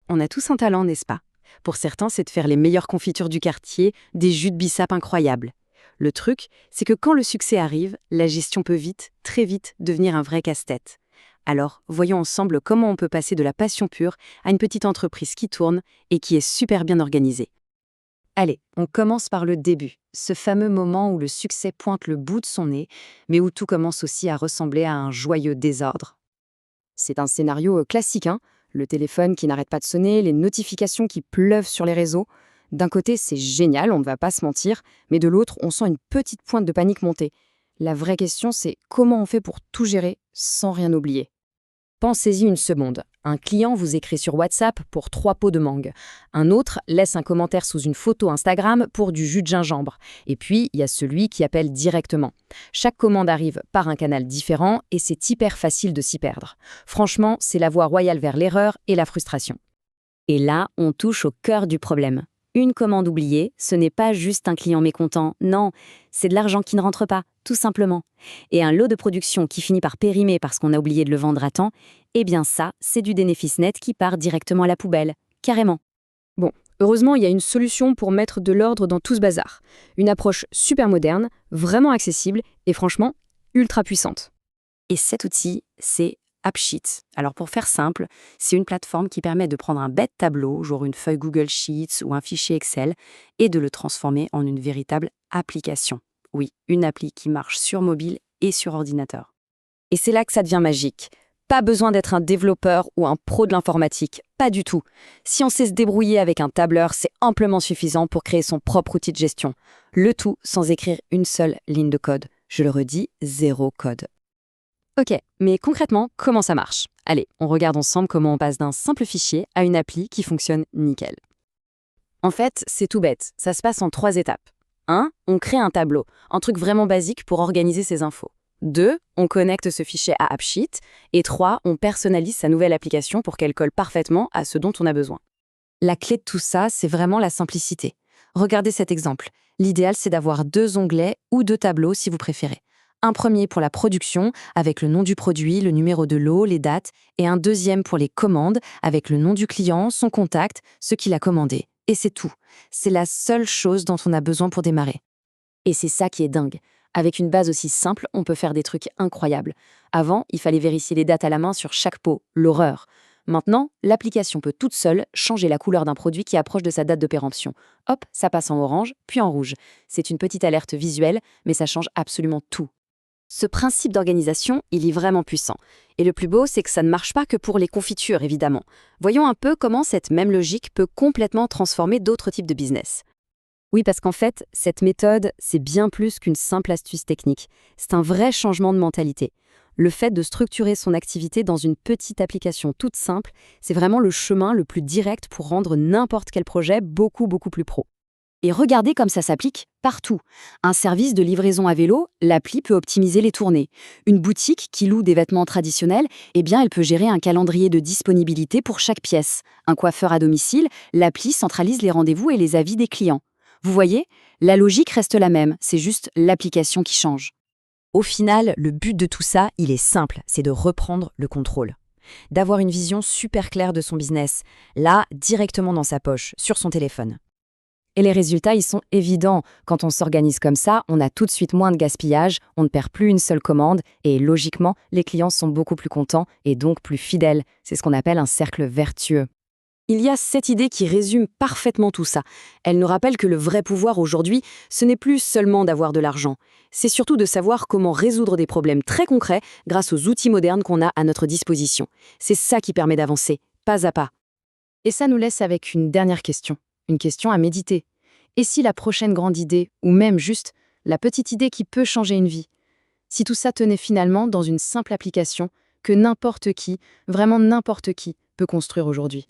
on a tous un talent, n'est-ce pas? Pour certains, c'est de faire les meilleures confitures du quartier, des jus de bissap incroyables. Le truc, c'est que quand le succès arrive, la gestion peut vite, très vite, devenir un vrai casse-tête. Alors, voyons ensemble comment on peut passer de la passion pure à une petite entreprise qui tourne et qui est super bien organisée. Allez, on commence par le début, ce fameux moment où le succès pointe le bout de son nez, mais où tout commence aussi à ressembler à un joyeux désordre. C'est un scénario classique, hein. Le téléphone qui n'arrête pas de sonner, les notifications qui pleuvent sur les réseaux. D'un côté, c'est génial, on ne va pas se mentir, mais de l'autre, on sent une petite pointe de panique monter. La vraie question, c'est comment on fait pour tout gérer sans rien oublier. Pensez-y une seconde. Un client vous écrit sur WhatsApp pour 3 pots de mangue. Un autre laisse un commentaire sous une photo Instagram pour du jus de gingembre. Et puis, il y a celui qui appelle directement. Chaque commande arrive par un canal différent et c'est hyper facile de s'y perdre. Franchement, c'est la voie royale vers l'erreur et la frustration. Et là, on touche au cœur du problème. Une commande oubliée, ce n'est pas juste un client mécontent, non, c'est de l'argent qui ne rentre pas, tout simplement. Et un lot de production qui finit par périmer parce qu'on a oublié de le vendre à temps, eh bien ça, c'est du bénéfice net qui part directement à la poubelle, carrément. Bon, heureusement, il y a une solution pour mettre de l'ordre dans tout ce bazar. Une approche super moderne, vraiment accessible et franchement, ultra puissante. Et cet outil, c'est AppSheet. Alors pour faire simple, c'est une plateforme qui permet de prendre un bête tableau, genre une feuille Google Sheets ou un fichier Excel, et de le transformer en une véritable application. Oui, une appli qui marche sur mobile et sur ordinateur. Et c'est là que ça devient magique. Pas besoin d'être un développeur ou un pro de l'informatique, pas du tout. Si on sait se débrouiller avec un tableur, c'est amplement suffisant pour créer son propre outil de gestion. Le tout sans écrire une seule ligne de code. Je le redis, zéro code. Ok, mais concrètement, comment ça marche? Allez, on regarde ensemble comment on passe d'un simple fichier à une appli qui fonctionne nickel. En fait, c'est tout bête, ça se passe en 3 étapes. 1. On crée un tableau, un truc vraiment basique pour organiser ses infos. 2. On connecte ce fichier à AppSheet. Et 3. On personnalise sa nouvelle application pour qu'elle colle parfaitement à ce dont on a besoin. La clé de tout ça, c'est vraiment la simplicité. Regardez cet exemple. L'idéal, c'est d'avoir 2 onglets ou 2 tableaux si vous préférez. Un premier pour la production, avec le nom du produit, le numéro de lot, les dates, et un deuxième pour les commandes, avec le nom du client, son contact, ce qu'il a commandé. Et c'est tout. C'est la seule chose dont on a besoin pour démarrer. Et c'est ça qui est dingue. Avec une base aussi simple, on peut faire des trucs incroyables. Avant, il fallait vérifier les dates à la main sur chaque pot, l'horreur. Maintenant, l'application peut toute seule changer la couleur d'un produit qui approche de sa date de péremption. Hop, ça passe en orange, puis en rouge. C'est une petite alerte visuelle, mais ça change absolument tout. Ce principe d'organisation, il est vraiment puissant. Et le plus beau, c'est que ça ne marche pas que pour les confitures, évidemment. Voyons un peu comment cette même logique peut complètement transformer d'autres types de business. Oui, parce qu'en fait, cette méthode, c'est bien plus qu'une simple astuce technique. C'est un vrai changement de mentalité. Le fait de structurer son activité dans une petite application toute simple, c'est vraiment le chemin le plus direct pour rendre n'importe quel projet beaucoup plus pro. Et regardez comme ça s'applique partout. Un service de livraison à vélo, l'appli peut optimiser les tournées. Une boutique qui loue des vêtements traditionnels, eh bien, elle peut gérer un calendrier de disponibilité pour chaque pièce. Un coiffeur à domicile, l'appli centralise les rendez-vous et les avis des clients. Vous voyez, la logique reste la même, c'est juste l'application qui change. Au final, le but de tout ça, il est simple, c'est de reprendre le contrôle. D'avoir une vision super claire de son business, là, directement dans sa poche, sur son téléphone. Et les résultats, ils sont évidents. Quand on s'organise comme ça, on a tout de suite moins de gaspillage, on ne perd plus une seule commande et logiquement, les clients sont beaucoup plus contents et donc plus fidèles. C'est ce qu'on appelle un cercle vertueux. Il y a cette idée qui résume parfaitement tout ça. Elle nous rappelle que le vrai pouvoir aujourd'hui, ce n'est plus seulement d'avoir de l'argent. C'est surtout de savoir comment résoudre des problèmes très concrets grâce aux outils modernes qu'on a à notre disposition. C'est ça qui permet d'avancer, pas à pas. Et ça nous laisse avec une dernière question. Une question à méditer. Et si la prochaine grande idée, ou même juste la petite idée qui peut changer une vie, si tout ça tenait finalement dans une simple application que n'importe qui, vraiment n'importe qui, peut construire aujourd'hui?